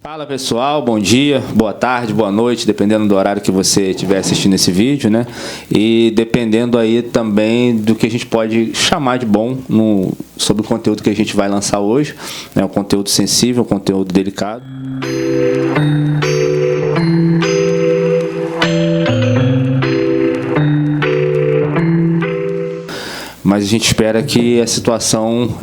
Fala pessoal, bom dia, boa tarde, boa noite, dependendo do horário que você estiver assistindo esse vídeo, né? E dependendo aí também do que a gente pode chamar de bom sobre o conteúdo que a gente vai lançar hoje, né? Um conteúdo sensível, um conteúdo delicado. Mas a gente espera que a situação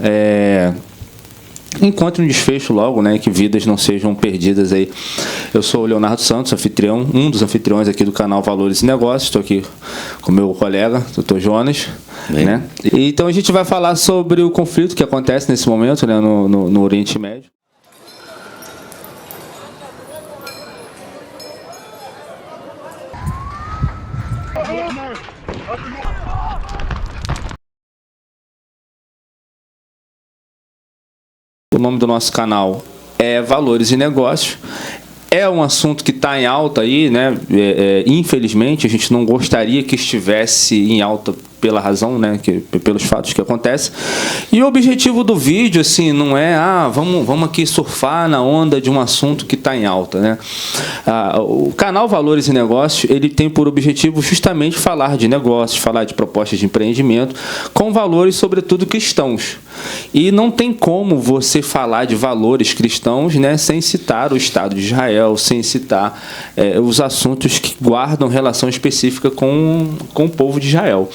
encontre um desfecho logo, né, que vidas não sejam perdidas aí. Eu sou o Leonardo Santos, anfitrião, um dos anfitriões aqui do canal Valores e Negócios. Estou aqui com o meu colega, Dr. Jonas, né? Então a gente vai falar sobre o conflito que acontece nesse momento, né, no Oriente Médio. O nome do nosso canal é Valores e Negócios. É um assunto que está em alta aí, né? Infelizmente, a gente não gostaria que estivesse em alta pela razão, né? Pelos fatos que acontecem. E o objetivo do vídeo, assim, não é vamos aqui surfar na onda de um assunto que está em alta, né? O canal Valores e Negócios, ele tem por objetivo justamente falar de negócios, falar de propostas de empreendimento com valores, sobretudo cristãos. E não tem como você falar de valores cristãos, né, sem citar o Estado de Israel, sem citar os assuntos que guardam relação específica com o povo de Israel.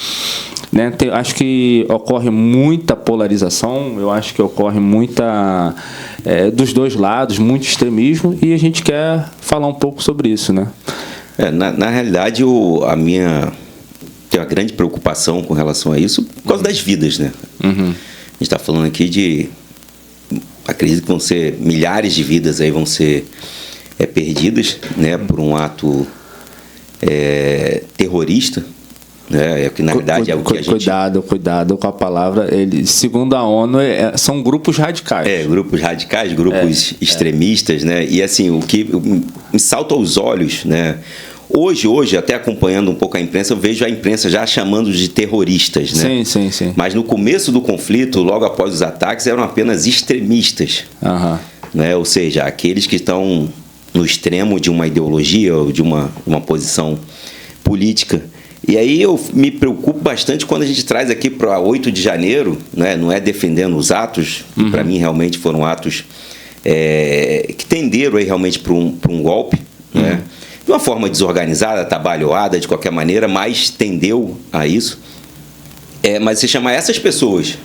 Né? Acho que ocorre muita polarização, eu acho que ocorre muita dos dois lados, muito extremismo, e a gente quer falar um pouco sobre isso, né? Na realidade, tem uma grande preocupação com relação a isso por causa das vidas, né? Uhum. A gente está falando aqui acredito que vão ser milhares de vidas aí vão ser perdidas, né, por um ato terrorista. Que na verdade é o que a gente... Cuidado com a palavra. Segundo a ONU, são grupos radicais. Grupos radicais, grupos extremistas, né? E assim, o que me salta aos olhos, né? Hoje, até acompanhando um pouco a imprensa, eu vejo a imprensa já chamando de terroristas, né? Sim. Mas no começo do conflito, logo após os ataques, eram apenas extremistas. Uhum. Né? Ou seja, aqueles que estão no extremo de uma ideologia ou de uma posição política. E aí eu me preocupo bastante quando a gente traz aqui para 8 de janeiro, né? Não é defendendo os atos, que para mim realmente foram atos que tenderam aí realmente para um golpe, né? De uma forma desorganizada, atabalhoada, de qualquer maneira, mas tendeu a isso. Mas você chamar essas pessoas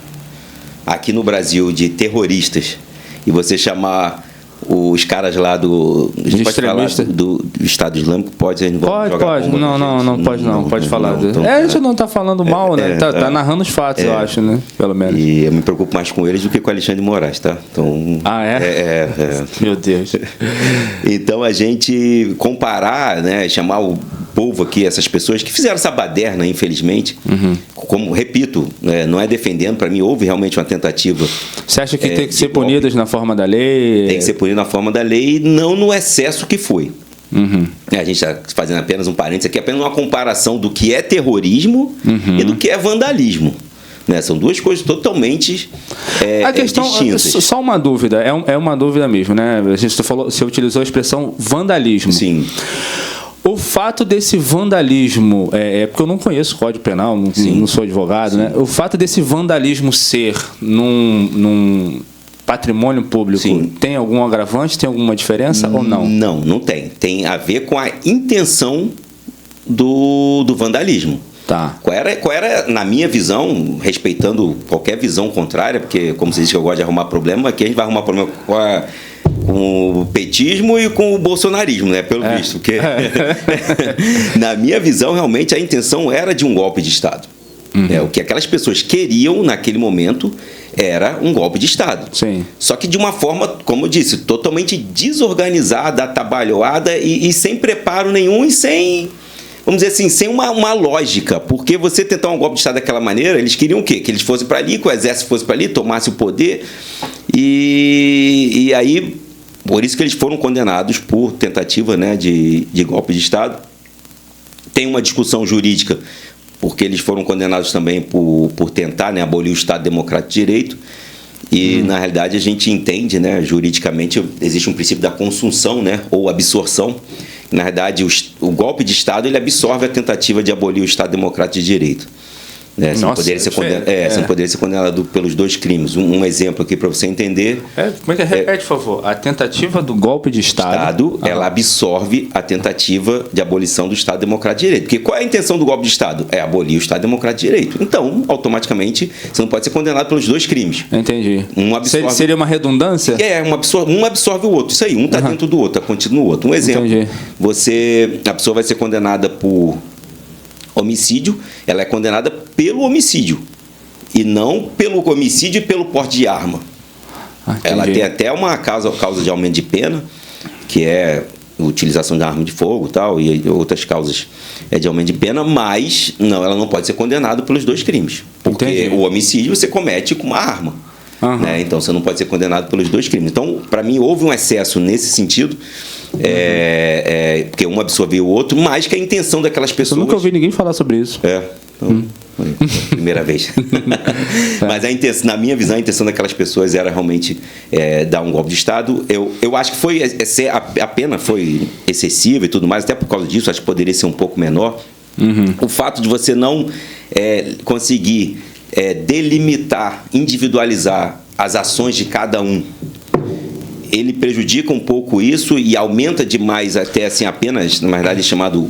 aqui no Brasil de terroristas e você chamar os caras lá do... A gente pode falar do Estado Islâmico? Pode. Não pode falar. A gente não está falando mal, né? Tá narrando os fatos, eu acho, né? Pelo menos. E eu me preocupo mais com eles do que com o Alexandre de Moraes, tá? Então, Meu Deus. Então, a gente comparar, né? Chamar o povo aqui, essas pessoas que fizeram essa baderna, infelizmente, como, repito, não é defendendo, para mim houve realmente uma tentativa. Você acha que tem que ser punidas na forma da lei? Tem que ser punido na forma da lei, não no excesso que foi. A gente está fazendo apenas um parênteses aqui, apenas uma comparação do que é terrorismo e do que é vandalismo. Né? São duas coisas totalmente a questão, distintas. Só uma dúvida, é uma dúvida mesmo, né? Você utilizou a expressão vandalismo. Sim. O fato desse vandalismo, porque eu não conheço o Código Penal, não sou advogado, né? O fato desse vandalismo ser num patrimônio público, tem algum agravante, tem alguma diferença ou não? Não tem. Tem a ver com a intenção do vandalismo. Tá. Qual era, na minha visão, respeitando qualquer visão contrária, porque, como você disse que eu gosto de arrumar problema, aqui a gente vai arrumar problema com o petismo e com o bolsonarismo, né? Pelo visto. Porque na minha visão, realmente, a intenção era de um golpe de Estado. O que aquelas pessoas queriam naquele momento era um golpe de Estado. Sim. Só que de uma forma, como eu disse, totalmente desorganizada, atabalhoada e sem preparo nenhum e sem, vamos dizer assim, sem uma lógica. Porque você tentar um golpe de Estado daquela maneira, eles queriam o quê? Que eles fossem para ali, que o exército fosse para ali, tomasse o poder. E aí, por isso que eles foram condenados por tentativa, né, de golpe de Estado. Tem uma discussão jurídica, porque eles foram condenados também por tentar, né, abolir o Estado Democrático de Direito. E, na realidade, a gente entende, né, juridicamente, existe um princípio da consunção, né, ou absorção. Na verdade, o golpe de Estado ele absorve a tentativa de abolir o Estado Democrático de Direito. Né? Você não poderia ser condenado pelos dois crimes. Um exemplo aqui para você entender. Como é que repete, por favor? A tentativa do golpe de Estado. Ela absorve a tentativa de abolição do Estado Democrático de Direito. Porque qual é a intenção do golpe de Estado? É abolir o Estado Democrático de Direito. Então, automaticamente, você não pode ser condenado pelos dois crimes. Entendi. Seria uma redundância? Um absorve o outro. Isso aí, um está dentro do outro, continua o outro. Um exemplo. Entendi. A pessoa vai ser condenada por homicídio, ela é condenada pelo homicídio e não pelo homicídio e pelo porte de arma. Ela tem até uma causa de aumento de pena, que é utilização de arma de fogo e outras causas de aumento de pena, mas ela não pode ser condenada pelos dois crimes, porque o homicídio você comete com uma arma. Né? Então você não pode ser condenado pelos dois crimes. Então, para mim, houve um excesso nesse sentido, porque um absorveu o outro, mas que a intenção daquelas pessoas. Eu nunca ouvi ninguém falar sobre isso. Primeira vez. Mas na minha visão, a intenção daquelas pessoas era realmente dar um golpe de Estado. Eu acho que a pena foi excessiva e tudo mais, até por causa disso, acho que poderia ser um pouco menor. O fato de você não conseguir delimitar, individualizar as ações de cada um, ele prejudica um pouco isso e aumenta demais até assim apenas, na verdade, chamado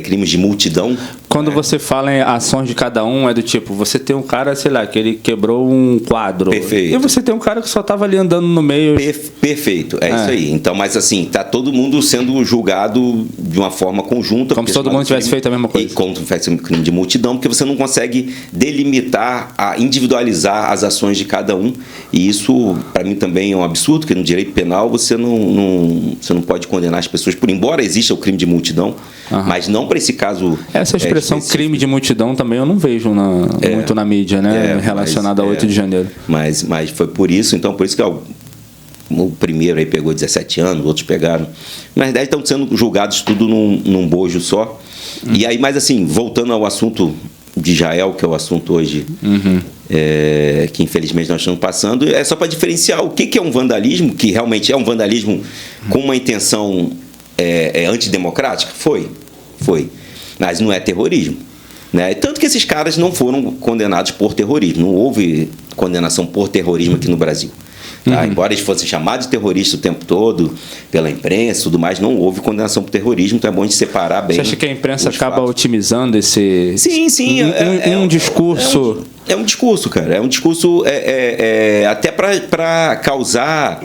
crimes de multidão. Quando você fala em ações de cada um, é do tipo, você tem um cara, sei lá, que ele quebrou um quadro. Perfeito. E você tem um cara que só estava ali andando no meio. Perfeito, isso aí. Então, mas assim, tá todo mundo sendo julgado de uma forma conjunta. Como se todo mundo tivesse feito a mesma coisa. Como se tivesse um crime de multidão, porque você não consegue delimitar, individualizar as ações de cada um. E isso, para mim, também é um absurdo, porque no direito penal você não pode condenar as pessoas, embora exista o crime de multidão, mas não para esse caso. Essa expressão crime de multidão também eu não vejo muito na mídia, né? Relacionada a 8 de janeiro. Mas foi por isso, então, por isso que o primeiro aí pegou 17 anos, outros pegaram. Na verdade, estão sendo julgados tudo num bojo só. E aí, mas assim, voltando ao assunto de Israel, que é o assunto hoje, que infelizmente nós estamos passando, é só para diferenciar o que é um vandalismo, que realmente é um vandalismo com uma intenção antidemocrática. Foi. Mas não é terrorismo. Né? Tanto que esses caras não foram condenados por terrorismo. Não houve condenação por terrorismo aqui no Brasil. Tá? Embora eles fossem chamados de terroristas o tempo todo, pela imprensa e tudo mais, não houve condenação por terrorismo, então é bom a gente separar bem. Você acha que a imprensa acaba otimizando esse... Sim. Um discurso... É um discurso, cara. É um discurso até para causar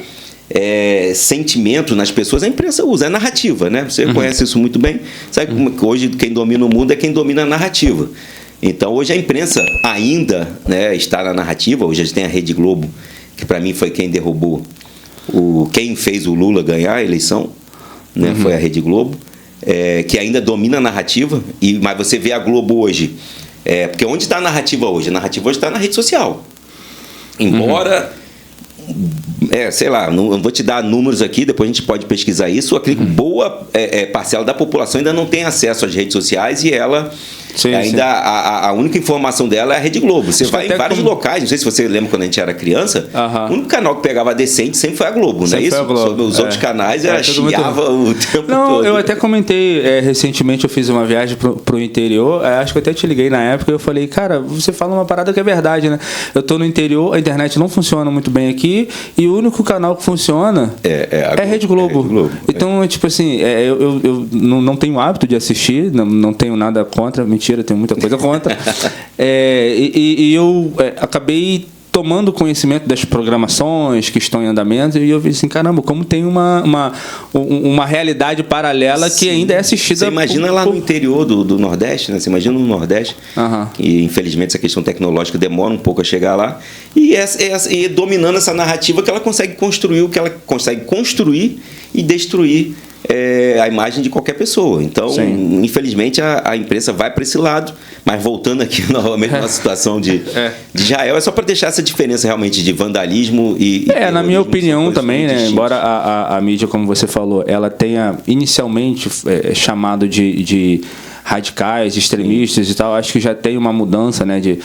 sentimento nas pessoas. A imprensa usa, é narrativa, né? Você conhece isso muito bem. Sabe que hoje quem domina o mundo é quem domina a narrativa. Então hoje a imprensa ainda, né, está na narrativa. Hoje a gente tem a Rede Globo, que para mim foi quem derrubou, quem fez o Lula ganhar a eleição, né, foi a Rede Globo, que ainda domina a narrativa. Mas você vê a Globo hoje, porque onde está a narrativa hoje? A narrativa hoje está na rede social. Embora, sei lá, não vou te dar números aqui, depois a gente pode pesquisar isso, boa parcela da população ainda não tem acesso às redes sociais e ela... a única informação dela é a Rede Globo. Você vai em vários locais, não sei se você lembra quando a gente era criança, o único canal que pegava decente sempre foi a Globo, não é isso? Os outros canais chiava o tempo todo. Eu até comentei recentemente, eu fiz uma viagem pro interior, acho que eu até te liguei na época e eu falei, cara, você fala uma parada que é verdade, né? Eu tô no interior, a internet não funciona muito bem aqui e o único canal que funciona é a Rede Globo. Então, tipo assim, eu não tenho hábito de assistir, não tenho nada contra, mentira, tenho muita coisa contra. Eu acabei tomando conhecimento das programações que estão em andamento e eu vi assim, caramba, como tem uma realidade paralela que ainda é assistida. Você imagina lá no interior do Nordeste, né? Você imagina no Nordeste, e infelizmente essa questão tecnológica demora um pouco a chegar lá, e dominando essa narrativa que ela consegue construir o que ela consegue construir e destruir a imagem de qualquer pessoa. Então, infelizmente, a imprensa vai para esse lado, mas voltando aqui novamente na situação de Israel, é só para deixar essa diferença realmente de vandalismo e na minha opinião também, né, embora a mídia, como você falou, ela tenha inicialmente chamado de radicais, extremistas e tal. Acho que já tem uma mudança, né, de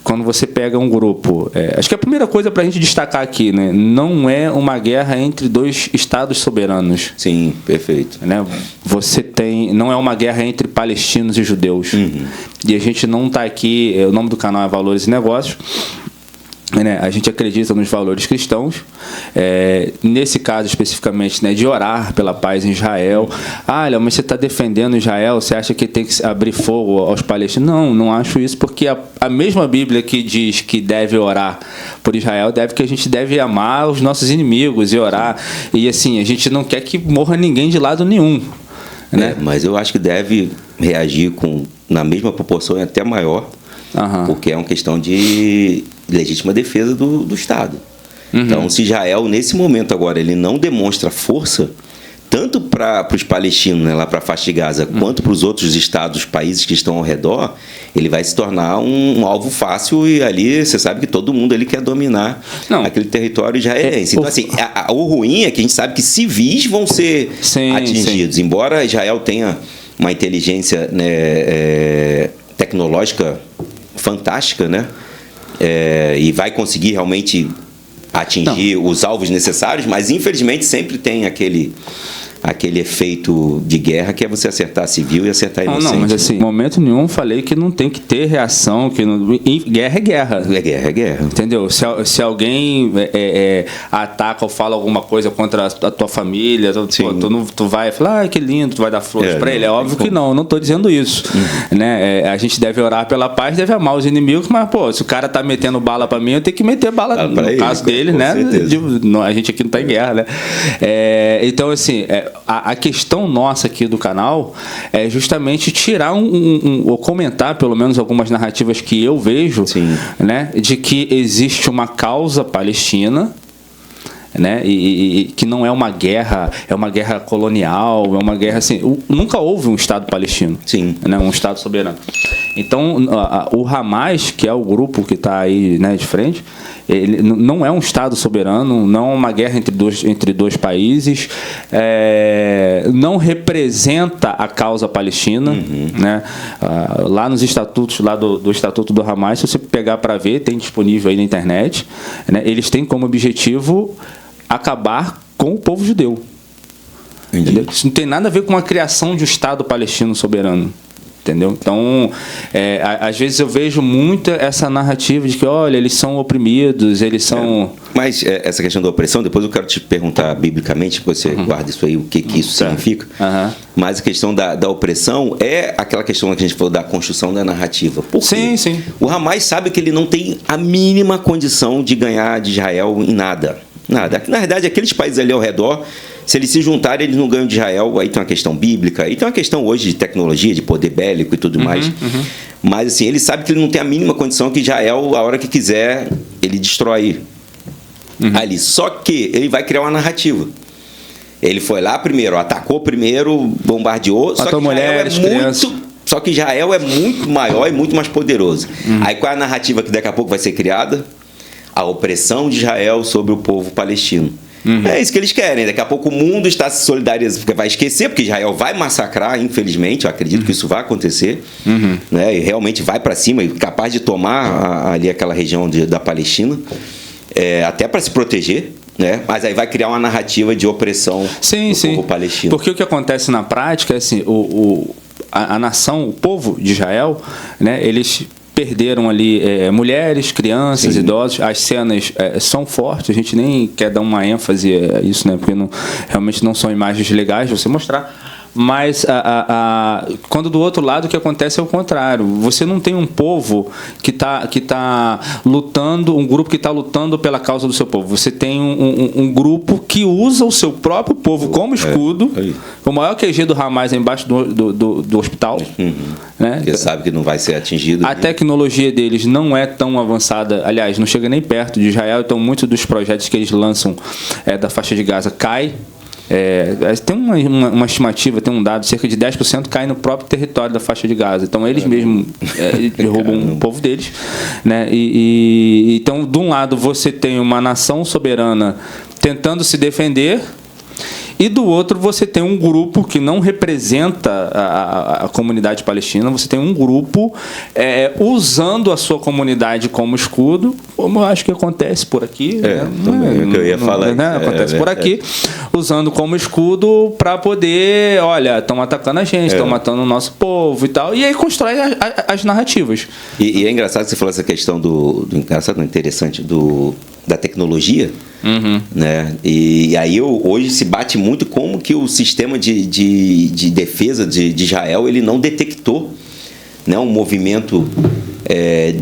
quando você pega um grupo. Acho que a primeira coisa para a gente destacar aqui, né, não é uma guerra entre dois estados soberanos. Sim, perfeito. Né? Você tem, não é uma guerra entre palestinos e judeus. E a gente não está aqui, o nome do canal é Valores e Negócios. Né? A gente acredita nos valores cristãos, nesse caso especificamente, né, de orar pela paz em Israel. Léo, mas você está defendendo Israel, você acha que tem que abrir fogo aos palestinos? Não acho isso, porque a mesma Bíblia que diz que deve orar por Israel, que a gente deve amar os nossos inimigos e orar. E assim, a gente não quer que morra ninguém de lado nenhum. Né? Mas eu acho que deve reagir na mesma proporção e até maior, porque é uma questão de legítima defesa do Estado. Então, se Israel, nesse momento agora, ele não demonstra força, tanto para os palestinos, né, lá para a faixa de Gaza, quanto para os outros estados, países que estão ao redor, ele vai se tornar um alvo fácil e ali você sabe que todo mundo ali quer dominar aquele território israelense. Então, assim, o ruim é que a gente sabe que civis vão ser atingidos. Sim. Embora Israel tenha uma inteligência, né, tecnológica fantástica, né? E vai conseguir realmente atingir os alvos necessários, mas infelizmente sempre tem aquele efeito de guerra que é você acertar civil e acertar inocente. Mas assim, em momento nenhum falei que não tem que ter reação, guerra é guerra. É guerra. Entendeu? Se alguém ataca ou fala alguma coisa contra a tua família, tu vai falar, que lindo, tu vai dar flores pra ele. É óbvio que não estou dizendo isso. Né? A gente deve orar pela paz, deve amar os inimigos, mas se o cara tá metendo bala pra mim, eu tenho que meter bala no caso dele, né? A gente aqui não tá em guerra, né? Então, assim, a questão nossa aqui do canal é justamente tirar ou comentar pelo menos algumas narrativas que eu vejo, né, de que existe uma causa palestina, né, e que não é uma guerra, é uma guerra colonial, é uma guerra assim, nunca houve um Estado palestino, né, um Estado soberano. Então, o Hamas, que é o grupo que está aí, né, de frente, ele não é um Estado soberano, não é uma guerra entre dois países, não representa a causa palestina. Né? Lá nos estatutos, lá do Estatuto do Hamas, se você pegar para ver, tem disponível aí na internet, né, eles têm como objetivo acabar com o povo judeu. Isso não tem nada a ver com a criação de um Estado palestino soberano. Entendeu? Então, às vezes eu vejo muito essa narrativa de que, olha, eles são oprimidos, eles são... Mas essa questão da opressão, depois eu quero te perguntar biblicamente, você guarda isso aí, o que isso significa. Mas a questão da opressão é aquela questão que a gente falou da construção da narrativa. Por quê? Sim. O Hamas sabe que ele não tem a mínima condição de ganhar de Israel em nada. Nada. Na verdade, aqueles países ali ao redor, se eles se juntarem, eles não ganham de Israel. Aí tem uma questão bíblica, aí tem uma questão hoje de tecnologia, de poder bélico e tudo mais. Mas assim, ele sabe que ele não tem a mínima condição que Israel, a hora que quiser, ele destrói ali. Só que ele vai criar uma narrativa. Ele foi lá primeiro, atacou primeiro, bombardeou. Matou mulheres, crianças. Só que Israel é muito maior e muito mais poderoso. Aí qual é a narrativa que daqui a pouco vai ser criada? A opressão de Israel sobre o povo palestino. É isso que eles querem. Daqui a pouco o mundo está se solidarizando, porque vai esquecer, porque Israel vai massacrar, infelizmente, eu acredito que isso vai acontecer, né? E realmente vai para cima e capaz de tomar ali aquela região da Palestina, até para se proteger. Né? Mas aí vai criar uma narrativa de opressão do povo palestino. Porque o que acontece na prática é assim, a nação, o povo de Israel, né, eles perderam ali mulheres, crianças, idosos. As cenas são fortes, a gente nem quer dar uma ênfase a isso, né, porque realmente não são imagens legais de você mostrar. Mas quando do outro lado o que acontece é o contrário. Você não tem um povo que tá lutando, um grupo que está lutando pela causa do seu povo. Você tem um grupo que usa o seu próprio povo como escudo. O maior QG do Hamas é embaixo do hospital. Né? Porque sabe que não vai ser atingido. A tecnologia deles não é tão avançada. Aliás, não chega nem perto de Israel. Então, muitos dos projetos que eles lançam da faixa de Gaza cai. Tem uma estimativa, tem um dado, cerca de 10% cai no próprio território da faixa de Gaza. Então eles mesmos derrubam o povo deles, né? Então, de um lado você tem uma nação soberana tentando se defender, E do outro você tem um grupo que não representa a comunidade palestina, você tem um grupo usando a sua comunidade como escudo, como eu acho que acontece por aqui. Também é o que eu ia falar. Acontece por aqui, usando como escudo para poder, olha, estão atacando a gente, estão matando o nosso povo e tal, e aí constrói as narrativas. E é engraçado que você falou essa questão interessante da tecnologia, né? E aí hoje se bate muito como que o sistema de defesa de Israel ele não detectou, né, um movimento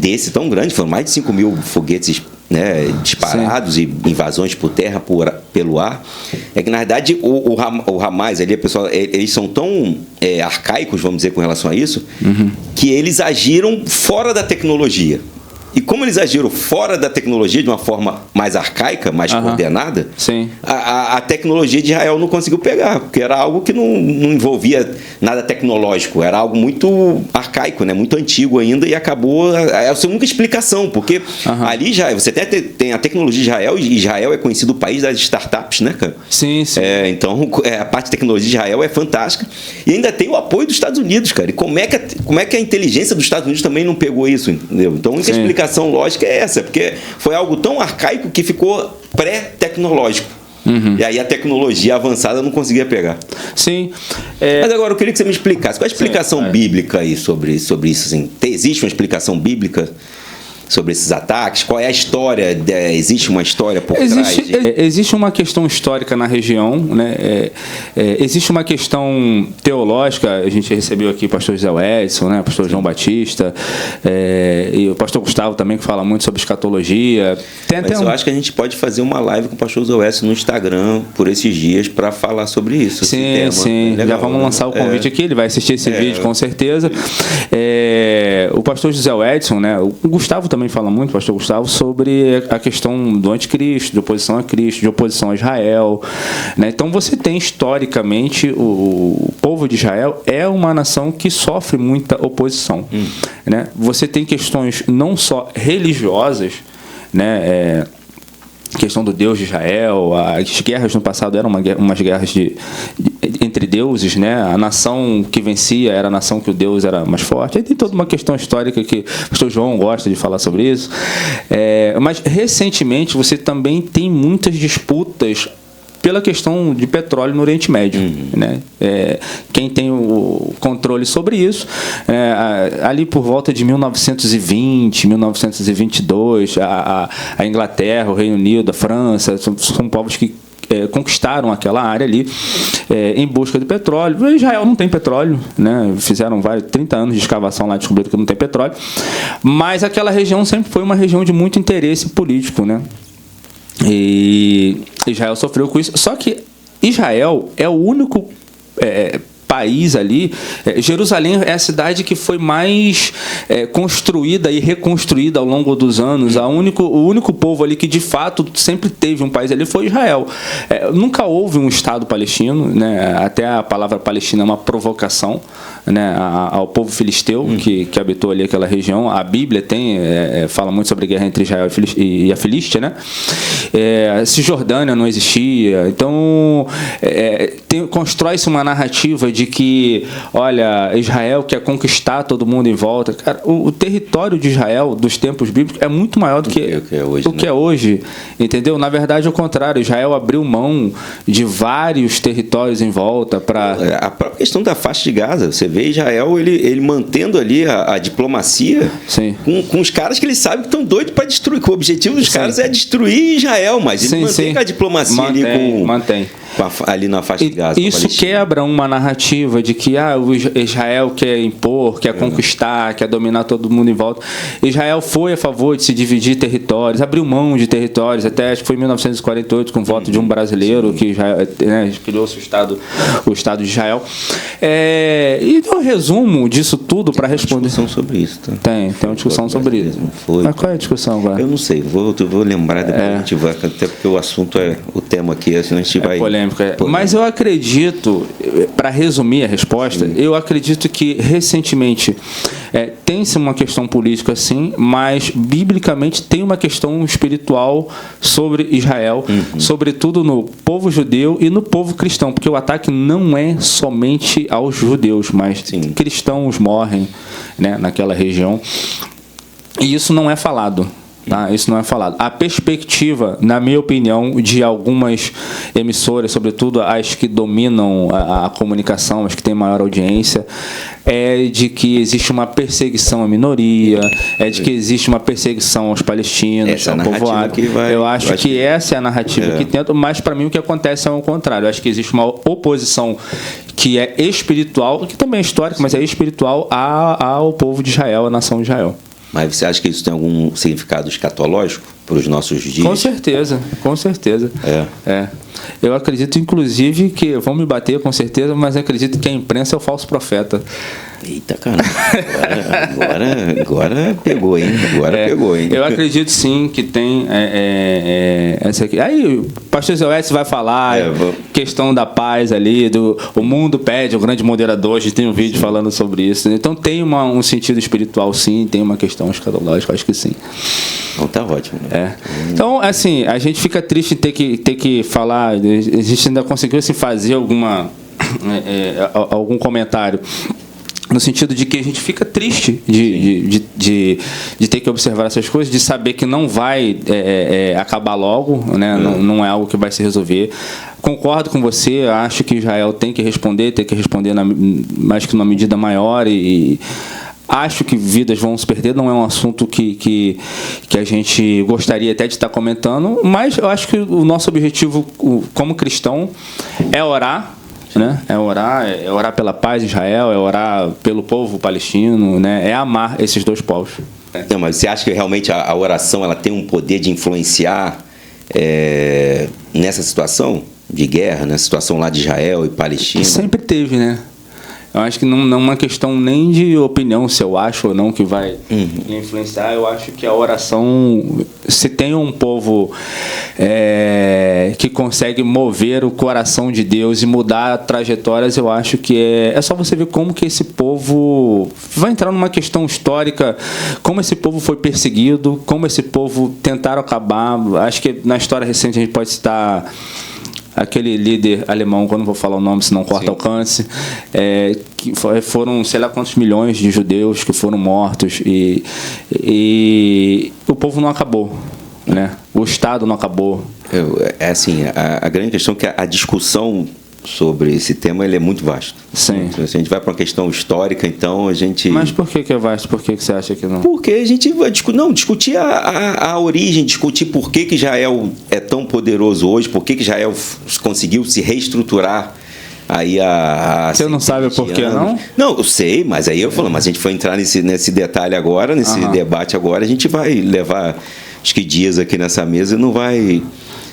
desse tão grande. Foram mais de 5 mil foguetes, né, disparados. Sim. E invasões por terra, pelo ar. É que na verdade o Hamas ali, pessoal, eles são tão arcaicos, vamos dizer, com relação a isso, que eles agiram fora da tecnologia. E como eles agiram fora da tecnologia de uma forma mais arcaica, mais coordenada, sim, a tecnologia de Israel não conseguiu pegar, porque era algo que não envolvia nada tecnológico, era algo muito arcaico, né? Muito antigo ainda, e acabou a sua única explicação, porque ali já você até tem a tecnologia de Israel, e Israel é conhecido o país das startups, né, cara? Sim, sim. Então, a parte de tecnologia de Israel é fantástica, e ainda tem o apoio dos Estados Unidos, cara. E como é que a inteligência dos Estados Unidos também não pegou isso, entendeu? Então, a única explicação lógica é essa, porque foi algo tão arcaico que ficou pré-tecnológico. E aí a tecnologia avançada não conseguia pegar. Sim. Mas agora eu queria que você me explicasse. Qual é a explicação bíblica aí sobre isso? Assim? Existe uma explicação bíblica sobre esses ataques? Qual é a história? Existe uma história por trás? Existe uma questão histórica na região, né? Existe uma questão teológica. A gente recebeu aqui o pastor José Edson, né? O pastor João Batista, e o pastor Gustavo também, que fala muito sobre escatologia. Mas eu acho que a gente pode fazer uma live com o pastor José Edson no Instagram por esses dias para falar sobre isso. Sim, sim. Legal, já vamos lançar o convite aqui, ele vai assistir esse vídeo com certeza. O pastor José Edson, né? O Gustavo também fala muito, o pastor Gustavo, sobre a questão do anticristo, de oposição a Cristo, de oposição a Israel, né? Então você tem historicamente o povo de Israel é uma nação que sofre muita oposição, né? Você tem questões não só religiosas, né? Questão do Deus de Israel, as guerras no passado eram umas guerras entre deuses, né? A nação que vencia era a nação que o Deus era mais forte. Aí tem toda uma questão histórica que o pastor João gosta de falar sobre isso. Mas recentemente você também tem muitas disputas pela questão de petróleo no Oriente Médio, né? Quem tem o controle sobre isso, ali por volta de 1920, 1922, a Inglaterra, o Reino Unido, a França, são povos que conquistaram aquela área ali em busca de petróleo. Israel não tem petróleo, né? Fizeram 30 anos de escavação lá, descobriram que não tem petróleo, mas aquela região sempre foi uma região de muito interesse político, né? E Israel sofreu com isso. Só que Israel é o único país ali. Jerusalém é a cidade que foi mais construída e reconstruída ao longo dos anos. O único povo ali que de fato sempre teve um país ali foi Israel. Nunca houve um Estado palestino, né? Até a palavra Palestina é uma provocação, né, ao povo filisteu que habitou ali aquela região. A Bíblia fala muito sobre a guerra entre Israel e a Filístia, né? Cisjordânia não existia. Então constrói-se uma narrativa de que, olha, Israel quer conquistar todo mundo em volta. Cara, o território de Israel dos tempos bíblicos é muito maior do que é hoje, entendeu? Na verdade, é o contrário. Israel abriu mão de vários territórios em volta para... A própria questão da faixa de Gaza, você vê Israel, ele mantendo ali a diplomacia com os caras que ele sabe que estão doidos para destruir, que o objetivo dos caras é destruir Israel, mas ele mantém a diplomacia ali na faixa de Gaza. Isso quebra uma narrativa de que o Israel quer impor, quer conquistar, quer dominar todo mundo em volta. Israel foi a favor de se dividir territórios, abriu mão de territórios, até acho que foi em 1948, com o voto de um brasileiro que criou-se o Estado de Israel. E um resumo disso tudo para responder. Tem discussão sobre isso, tá? Tem uma discussão sobre isso. Mas qual é a discussão agora? Eu não sei, vou lembrar depois, a gente vai, até porque o assunto o tema aqui, assim, a gente vai polêmica. Mas eu acredito, para resumir a resposta, eu acredito que recentemente tem-se uma questão política, sim, mas biblicamente tem uma questão espiritual sobre Israel, sobretudo no povo judeu e no povo cristão, porque o ataque não é somente aos judeus, mas cristãos morrem, né, naquela região. E isso não é falado. Tá? Isso não é falado. A perspectiva, na minha opinião, de algumas emissoras, sobretudo as que dominam a comunicação, as que têm maior audiência, é de que existe uma perseguição à minoria, é de que existe uma perseguição aos palestinos, ao povo árabe. Eu acho que essa é a narrativa que tenta, mas para mim o que acontece é o contrário. Eu acho que existe uma oposição que é espiritual, que também é histórica, mas é espiritual ao povo de Israel, à nação de Israel. Mas você acha que isso tem algum significado escatológico para os nossos dias? Com certeza, com certeza. Eu acredito, inclusive, que vão me bater com certeza, mas acredito que a imprensa é o falso profeta. Eita, cara. Agora pegou, hein? Pegou, hein? Eu acredito sim que tem essa aqui. Aí o pastor Zé vai falar questão da paz ali, o mundo pede, o grande moderador, a gente tem um vídeo falando sobre isso. Então tem um sentido espiritual, sim, tem uma questão escatológica, acho que sim. Então tá ótimo. Né? Então, assim, a gente fica triste em ter que falar, a gente ainda conseguiu assim, fazer algum comentário, no sentido de que a gente fica triste de ter que observar essas coisas, de saber que não vai acabar logo, né? Não é algo que vai se resolver. Concordo com você, acho que Israel tem que responder mais que numa medida maior e acho que vidas vão se perder, não é um assunto que a gente gostaria até de estar comentando, mas eu acho que o nosso objetivo como cristão é orar, né? É orar pela paz em Israel, é orar pelo povo palestino, né? É amar esses dois povos. Não, mas você acha que realmente a oração ela tem um poder de influenciar nessa situação de guerra, nessa situação lá de Israel e Palestina? Sempre teve, né? Eu acho que não é uma questão nem de opinião, se eu acho ou não que vai influenciar. Eu acho que a oração, se tem um povo que consegue mover o coração de Deus e mudar trajetórias, eu acho que é só você ver como que esse povo vai entrar numa questão histórica, como esse povo foi perseguido, como esse povo tentaram acabar. Acho que na história recente a gente pode citar aquele líder alemão, que eu não vou falar o nome, senão corta alcance, que foram sei lá quantos milhões de judeus que foram mortos e o povo não acabou, né? O Estado não acabou. Assim, a grande questão é que a discussão sobre esse tema ele é muito vasto. Sim. Se a gente vai para uma questão histórica, então a gente... Mas por que é vasto? Por que você acha que não? Porque a gente vai discutir a origem, discutir por que Israel é tão poderoso hoje, por que Israel conseguiu se reestruturar aí Você não sabe por que não? Não, eu sei, mas aí eu falo, mas a gente foi entrar nesse detalhe agora, nesse debate agora, a gente vai levar acho que dias aqui nessa mesa e não vai...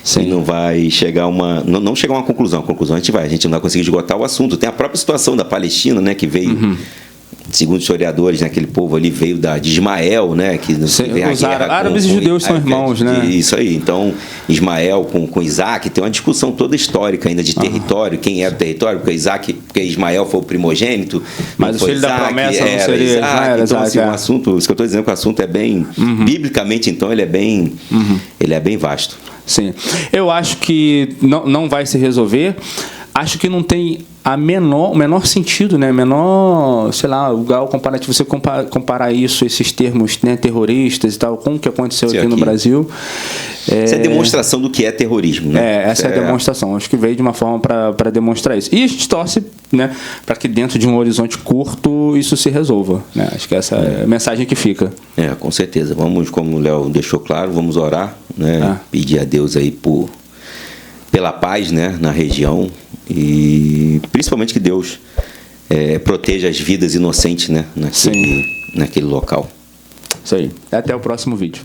Sim. E não vai chegar não chegar a uma conclusão. A conclusão a gente não vai conseguir esgotar o assunto. Tem a própria situação da Palestina, né, que veio, segundo os historiadores, né, aquele povo ali veio de Ismael, né, que tem os árabes e judeus são irmãos, né? Isso aí. Então, Ismael com Isaac, tem uma discussão toda histórica ainda de território, quem era o território, porque Ismael foi o primogênito, mas o filho Isaac, da promessa não seria Isaac. Então, assim, o assunto, isso que eu estou dizendo que o assunto é bem biblicamente, então ele é bem vasto. Sim. Eu acho que não vai se resolver. Acho que não tem o menor sentido, né? Sei lá, o grau comparativo, você comparar esses termos, né, terroristas e tal, com o que aconteceu aqui no Brasil. Essa é a demonstração do que é terrorismo, né? Essa é a demonstração. Acho que veio de uma forma para demonstrar isso. E a gente torce, né, para que dentro de um horizonte curto isso se resolva, né? Acho que essa é a mensagem que fica. Com certeza. Vamos, como o Léo deixou claro, vamos orar, né? Pedir a Deus aí pela paz, né, na região e principalmente que Deus proteja as vidas inocentes, né, naquele local. Isso aí. Até o próximo vídeo.